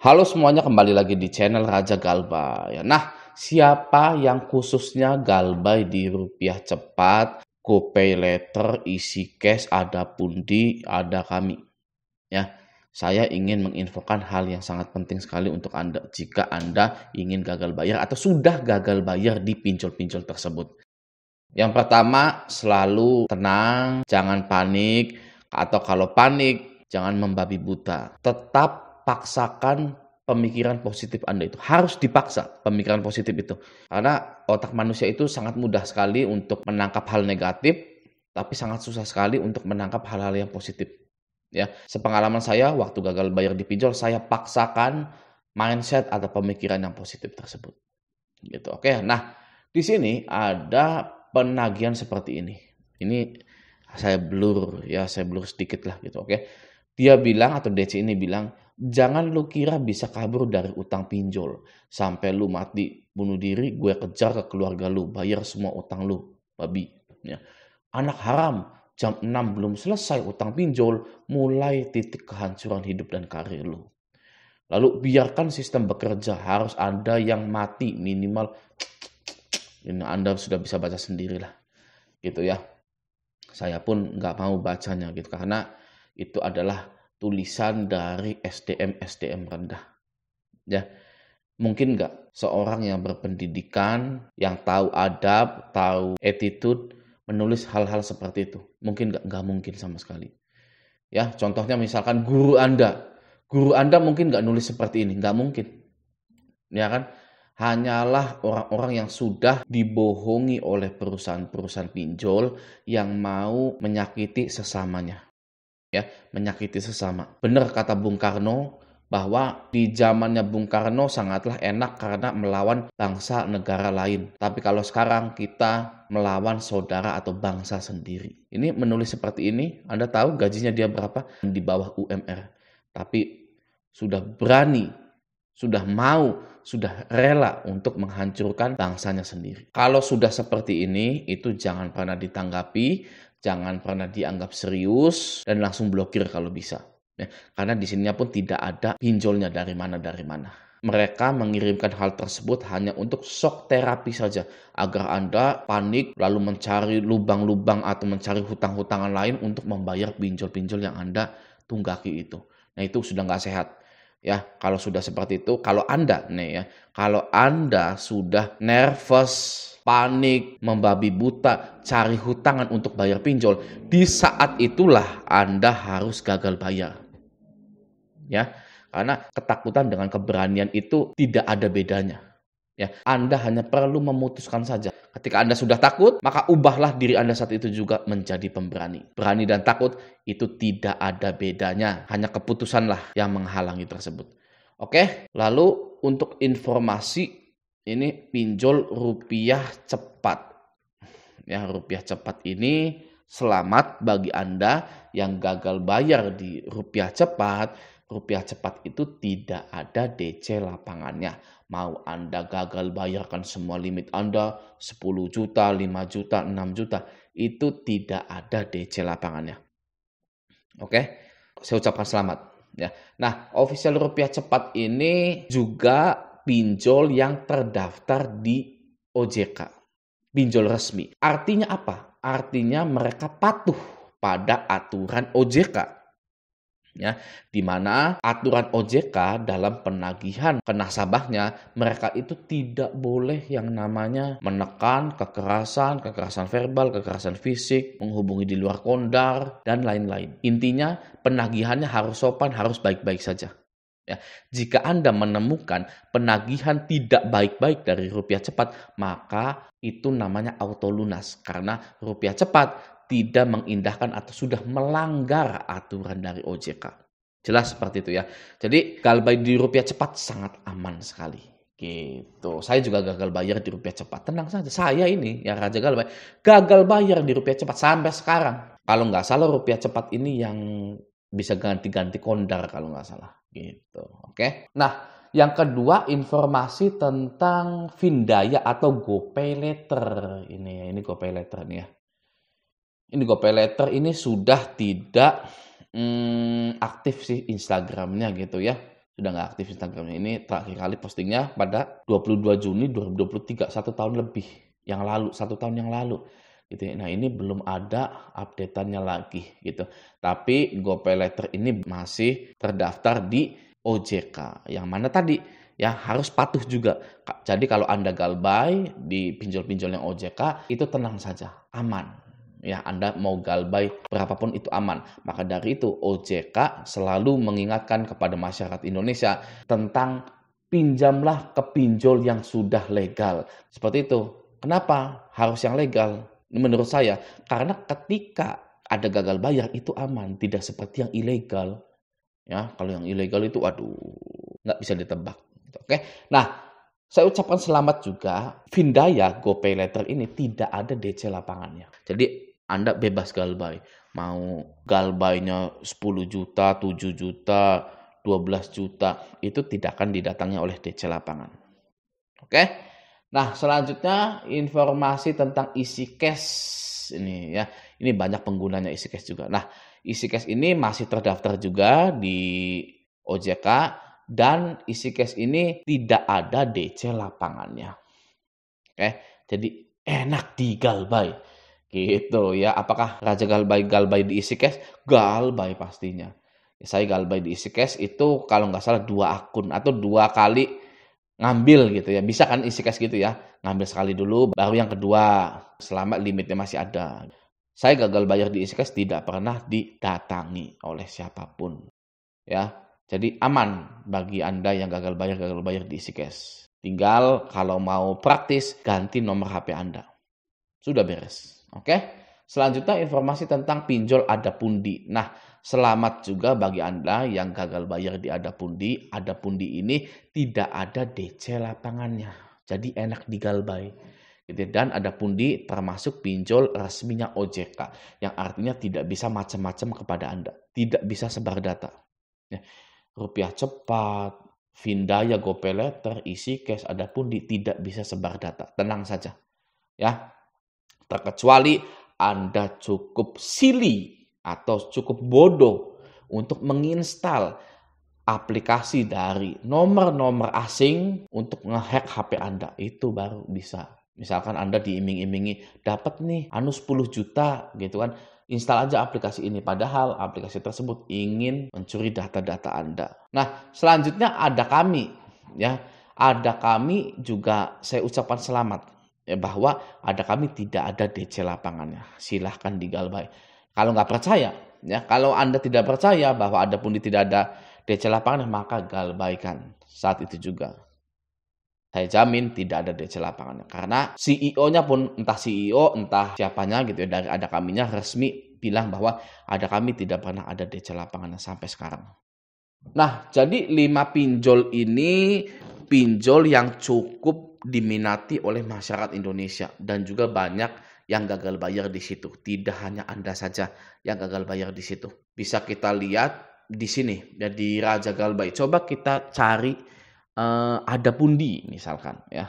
Halo semuanya, kembali lagi di channel Raja Galbay. Nah, siapa yang khususnya galbay di rupiah cepat, GoPay Later, isi cash, ada pundi, ada kami. Ya, saya ingin menginfokan hal yang sangat penting sekali untuk Anda jika Anda ingin gagal bayar atau sudah gagal bayar di pinjol-pinjol tersebut. Yang pertama, selalu tenang, jangan panik, atau kalau panik, jangan membabi buta. Tetap paksakan pemikiran positif Anda itu. Harus dipaksa pemikiran positif itu. Karena otak manusia itu sangat mudah sekali untuk menangkap hal negatif, tapi sangat susah sekali untuk menangkap hal-hal yang positif. Ya, sepengalaman saya waktu gagal bayar di pinjol, saya paksakan mindset atau pemikiran yang positif tersebut. Gitu. Oke. Nah, di sini ada penagihan seperti ini. Ini saya blur ya, saya blur sedikit lah gitu, oke. Dia bilang atau DC ini bilang, "Jangan lu kira bisa kabur dari utang pinjol. Sampai lu mati bunuh diri, gue kejar ke keluarga lu, bayar semua utang lu, babi." Ya. Anak haram, jam 6 belum selesai utang pinjol, mulai titik kehancuran hidup dan karir lu. Lalu biarkan sistem bekerja, harus ada yang mati minimal. Ini Anda sudah bisa baca sendirilah, gitu ya. Saya pun nggak mau bacanya gitu, karena itu adalah tulisan dari SDM rendah. Ya, mungkin nggak seorang yang berpendidikan, yang tahu adab, tahu attitude, menulis hal-hal seperti itu? Mungkin nggak mungkin sama sekali. Ya, contohnya misalkan guru Anda mungkin nggak nulis seperti ini, nggak mungkin. Ya kan? Hanyalah orang-orang yang sudah dibohongi oleh perusahaan-perusahaan pinjol yang mau menyakiti sesamanya. Ya, menyakiti sesama. Benar kata Bung Karno bahwa di zamannya Bung Karno sangatlah enak karena melawan bangsa negara lain. Tapi kalau sekarang kita melawan saudara atau bangsa sendiri. Ini menulis seperti ini, Anda tahu gajinya dia berapa? Di bawah UMR. Tapi sudah berani, sudah mau, sudah rela untuk menghancurkan bangsanya sendiri. Kalau sudah seperti ini, itu jangan pernah ditanggapi, jangan pernah dianggap serius, dan langsung blokir kalau bisa. Ya, karena di sininya pun tidak ada pinjolnya dari mana. Mereka mengirimkan hal tersebut hanya untuk shock terapi saja, agar Anda panik lalu mencari lubang-lubang atau mencari hutang-hutangan lain untuk membayar pinjol-pinjol yang Anda tunggaki itu. Nah, itu sudah nggak sehat. Ya, kalau sudah seperti itu, kalau Anda sudah nervous, panik, membabi buta, cari hutangan untuk bayar pinjol, di saat itulah Anda harus gagal bayar. Ya, karena ketakutan dengan keberanian itu tidak ada bedanya. Ya, Anda hanya perlu memutuskan saja. Ketika Anda sudah takut, maka ubahlah diri Anda saat itu juga menjadi pemberani. Berani dan takut itu tidak ada bedanya. Hanya keputusanlah yang menghalangi tersebut. Oke, lalu untuk informasi, ini pinjol rupiah cepat. Ya, rupiah cepat ini selamat bagi Anda yang gagal bayar di rupiah cepat. Rupiah cepat itu tidak ada DC lapangannya. Mau Anda gagal bayarkan semua limit Anda 10 juta, 5 juta, 6 juta, itu tidak ada DC lapangannya. Oke, saya ucapkan selamat. Ya. Nah, official rupiah cepat ini juga pinjol yang terdaftar di OJK. Pinjol resmi. Artinya apa? Artinya mereka patuh pada aturan OJK. Ya, di mana aturan OJK dalam penagihan ke nasabahnya, mereka itu tidak boleh yang namanya menekan, kekerasan verbal, kekerasan fisik, menghubungi di luar kondar, dan lain-lain. Intinya penagihannya harus sopan, harus baik-baik saja. Ya, jika Anda menemukan penagihan tidak baik-baik dari rupiah cepat, maka itu namanya auto lunas, karena rupiah cepat tidak mengindahkan atau sudah melanggar aturan dari OJK. Jelas seperti itu ya. Jadi galbay di rupiah cepat sangat aman sekali. Gitu. Saya juga gagal bayar di rupiah cepat. Tenang saja. Saya ini yang Raja Galbay gagal bayar di rupiah cepat sampai sekarang. Kalau nggak salah rupiah cepat ini yang bisa ganti-ganti kondar kalau nggak salah. Gitu. Oke. Nah, yang kedua, informasi tentang Findaya atau GoPay Later. Ini GoPay Later nih ya. Ini GoPay Later ini sudah tidak aktif sih Instagramnya gitu ya. Sudah nggak aktif Instagramnya. Ini terakhir kali postingnya pada 22 Juni 2023, 1 tahun lebih yang lalu, 1 tahun yang lalu. Gitu ya. Nah ini belum ada updateannya lagi gitu. Tapi GoPayLater ini masih terdaftar di OJK. Yang mana tadi ya harus patuh juga. Jadi kalau Anda galbay di pinjol-pinjol yang OJK itu tenang saja, aman. Ya, Anda mau galbay berapapun itu aman. Maka dari itu OJK selalu mengingatkan kepada masyarakat Indonesia tentang pinjamlah ke pinjol yang sudah legal. Seperti itu. Kenapa harus yang legal? Menurut saya, karena ketika ada gagal bayar itu aman, tidak seperti yang ilegal. Ya, kalau yang ilegal itu waduh, nggak bisa ditebak. Oke. Nah, saya ucapkan selamat juga, Findaya GoPayLater ini tidak ada DC lapangannya. Jadi Anda bebas galbay. Mau galbaynya 10 juta, 7 juta, 12 juta, itu tidak akan didatangi oleh DC lapangan. Oke? Nah, selanjutnya informasi tentang isi cash ini ya. Ini banyak penggunanya isi cash juga. Nah, isi cash ini masih terdaftar juga di OJK dan isi cash ini tidak ada DC lapangannya. Oke, jadi enak digalbay. Gitu ya. Apakah Raja galbay di isi cash? Galbay pastinya. Saya galbay di isi cash itu kalau nggak salah 2 akun atau 2 kali ngambil gitu ya. Bisa kan isi cash gitu ya. Ngambil sekali dulu baru yang kedua selama limitnya masih ada. Saya gagal bayar di isi cash tidak pernah didatangi oleh siapapun. Ya. Jadi aman bagi Anda yang gagal bayar di isi cash. Tinggal kalau mau praktis ganti nomor HP Anda. Sudah beres. Oke. Selanjutnya informasi tentang pinjol Adapundi. Nah, selamat juga bagi Anda yang gagal bayar di Adapundi. Adapundi ini tidak ada DC lapangannya. Jadi enak digalbay. Dan Adapundi termasuk pinjol resminya OJK. Yang artinya tidak bisa macam-macam kepada Anda. Tidak bisa sebar data. Rupiah cepat, Findaya, GoPayLater, isi cash, Adapundi tidak bisa sebar data. Tenang saja. Ya. Terkecuali Anda cukup silly atau cukup bodoh untuk menginstal aplikasi dari nomor-nomor asing untuk ngehack HP Anda. Itu baru bisa. Misalkan Anda diiming-imingi dapat nih 10 juta gitu kan. Install aja aplikasi ini. Padahal aplikasi tersebut ingin mencuri data-data Anda. Nah, selanjutnya ada kami. Ya, ada kami juga saya ucapkan selamat. Ya, bahwa ada kami tidak ada DC lapangannya. Silahkan digalbay. Kalau nggak percaya, ya kalau Anda tidak percaya bahwa Adapundi tidak ada DC lapangan, maka galbaikan saat itu juga. Saya jamin tidak ada DC lapangannya. Karena CEO-nya pun entah CEO, entah siapanya gitu ya dari ada kaminya resmi bilang bahwa ada kami tidak pernah ada DC lapangannya sampai sekarang. Nah, jadi 5 pinjol ini pinjol yang cukup diminati oleh masyarakat Indonesia dan juga banyak yang gagal bayar di situ. Tidak hanya Anda saja yang gagal bayar di situ. Bisa kita lihat di sini ya di Raja Galbay. Coba kita cari Adapundi misalkan ya.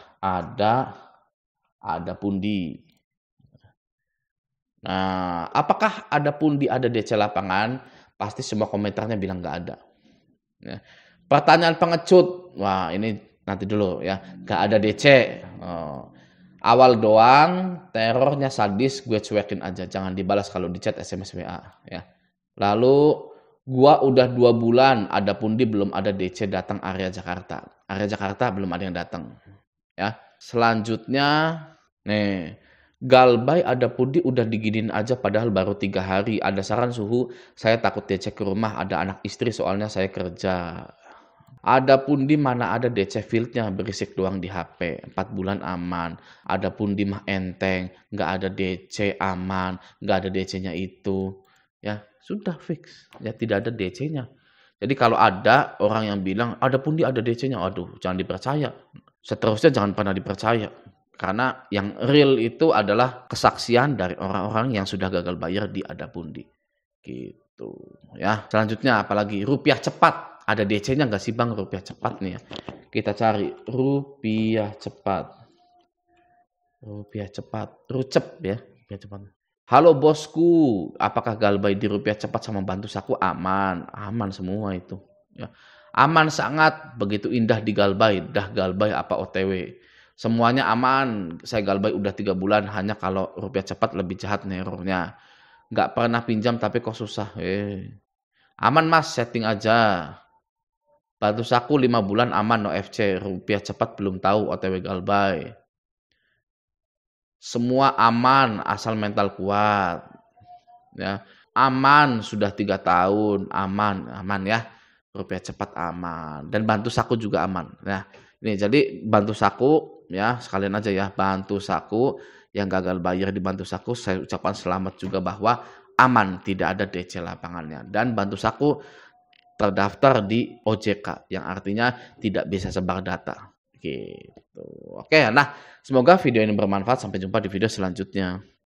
Adapundi. Nah, apakah Adapundi ada DC lapangan? Pasti semua komentarnya bilang nggak ada. Ya. Pertanyaan pengecut. Wah, ini nanti dulu ya. Gak ada DC. Awal doang, terornya sadis, gue cuekin aja. Jangan dibalas kalau di chat, SMS, WA. Ya. Lalu, gua udah 2 bulan, Adapundi belum ada DC datang area Jakarta. Area Jakarta belum ada yang datang. Ya. Selanjutnya, nih. Galbay Adapundi udah diginin aja padahal baru 3 hari. Ada saran suhu, saya takut DC ke rumah, ada anak istri soalnya saya kerja. Adapundi mana ada DC fieldnya, berisik doang di HP. 4 bulan aman. Adapundi mah enteng, nggak ada DC aman, nggak ada DC-nya itu. Ya sudah fix, ya tidak ada DC-nya. Jadi kalau ada orang yang bilang Adapundi ada DC-nya, aduh jangan dipercaya. Seterusnya jangan pernah dipercaya. Karena yang real itu adalah kesaksian dari orang-orang yang sudah gagal bayar di Adapundi. Gitu ya. Selanjutnya apalagi rupiah cepat. Ada DC-nya nggak sih Bang rupiah cepat nih ya? Kita cari rupiah cepat. Rupiah cepat. Rucep ya. Rupiah cepat. Halo bosku, apakah galbay di rupiah cepat sama bantu saku aman? Aman semua itu. Ya. Aman sangat, begitu indah di Galbay, dah Galbay apa OTW. Semuanya aman, saya Galbay udah 3 bulan, hanya kalau rupiah cepat lebih jahat nerornya. Nggak pernah pinjam tapi kok susah, aman Mas, setting aja. Bantu Saku 5 bulan aman no FC, rupiah cepat belum tahu OTW Galbay. Semua aman asal mental kuat. Ya, aman sudah 3 tahun, aman ya. Rupiah cepat aman dan Bantu Saku juga aman. Nah, ini jadi Bantu Saku ya, sekalian aja ya, Bantu Saku yang gagal bayar di Bantu Saku saya ucapkan selamat juga bahwa aman, tidak ada DC lapangannya dan Bantu Saku terdaftar di OJK yang artinya tidak bisa sebar data. Gitu. Oke, nah semoga video ini bermanfaat. Sampai jumpa di video selanjutnya.